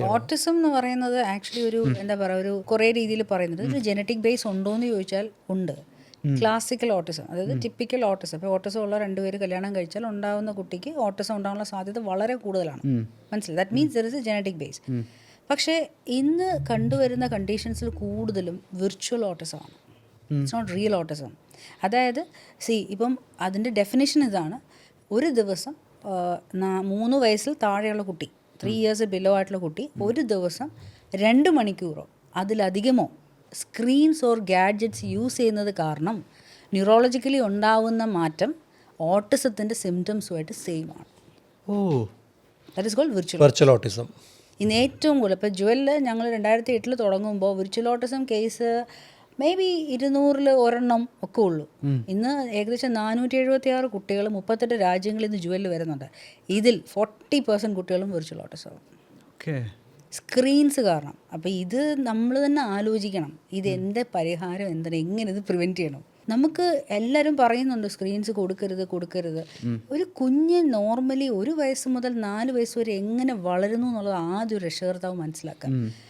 Autism എന്ന് പറയുന്നത് actually ഒരു എന്താ പറയുക ഒരു കുറേ രീതിയിൽ പറയുന്നത് ഒരു ജനറ്റിക് ബേസ് ഉണ്ടോ എന്ന് ചോദിച്ചാൽ ഉണ്ട്. ക്ലാസിക്കൽ ഓട്ടിസം, അതായത് ടിപ്പിക്കൽ ഓട്ടിസം. ഇപ്പോൾ ഓട്ടിസം ഉള്ള രണ്ടുപേര് കല്യാണം കഴിച്ചാൽ ഉണ്ടാകുന്ന കുട്ടിക്ക് ഓട്ടിസം ഉണ്ടാകാനുള്ള സാധ്യത വളരെ കൂടുതലാണ്. മനസ്സിലായി? That means there is a genetic base. പക്ഷേ ഇന്ന് കണ്ടുവരുന്ന കണ്ടീഷൻസിൽ കൂടുതലും വിർച്വൽ ഓട്ടിസമാണ്. It's not real autism. അതായത് ഇപ്പം അതിൻ്റെ ഡെഫിനിഷൻ ഇതാണ്: ഒരു ദിവസം 3 വയസ്സിൽ താഴെയുള്ള കുട്ടി, 3 years ബിലോ ആയിട്ടുള്ള കുട്ടി ഒരു ദിവസം 2 മണിക്കൂറോ അതിലധികമോ സ്ക്രീൻസ് ഓർ ഗാഡ്ജറ്റ്സ് യൂസ് ചെയ്യുന്നത് കാരണം ന്യൂറോളജിക്കലി ഉണ്ടാവുന്ന മാറ്റം ഓട്ടിസത്തിൻ്റെ സിംറ്റംസുമായിട്ട് സെയിം ആണ്. That is called virtual autism. ഇന്ന് ഏറ്റവും കൂടുതൽ ഇപ്പോൾ ജുവലിൽ ഞങ്ങൾ 2008 തുടങ്ങുമ്പോൾ virtual autism case may be 200 ഒരെണ്ണം ഒക്കെ ഉള്ളൂ. ഇന്ന് ഏകദേശം 476 കുട്ടികൾ 38 രാജ്യങ്ങളിൽ നിന്ന് ജുവലിൽ വരുന്നുണ്ട്. ഇതിൽ 40% കുട്ടികളും വിർച്വൽ ഓട്ടിസം സ്ക്രീൻസ് കാരണം. അപ്പോൾ ഇത് നമ്മൾ തന്നെ ആലോചിക്കണം, ഇത് എൻ്റെ പരിഹാരം എന്താണ്, എങ്ങനെ ഇത് പ്രിവെൻറ്റ് ചെയ്യണം. നമുക്ക് എല്ലാവരും പറയുന്നുണ്ട് സ്ക്രീൻസ് കൊടുക്കരുത്. ഒരു കുഞ്ഞ് നോർമലി 1 വയസ്സ് മുതൽ 4 വയസ്സ് വരെ എങ്ങനെ വളരുന്നു എന്നുള്ളത് ആദ്യം ഒരു രക്ഷകർത്താവ് മനസ്സിലാക്കാം.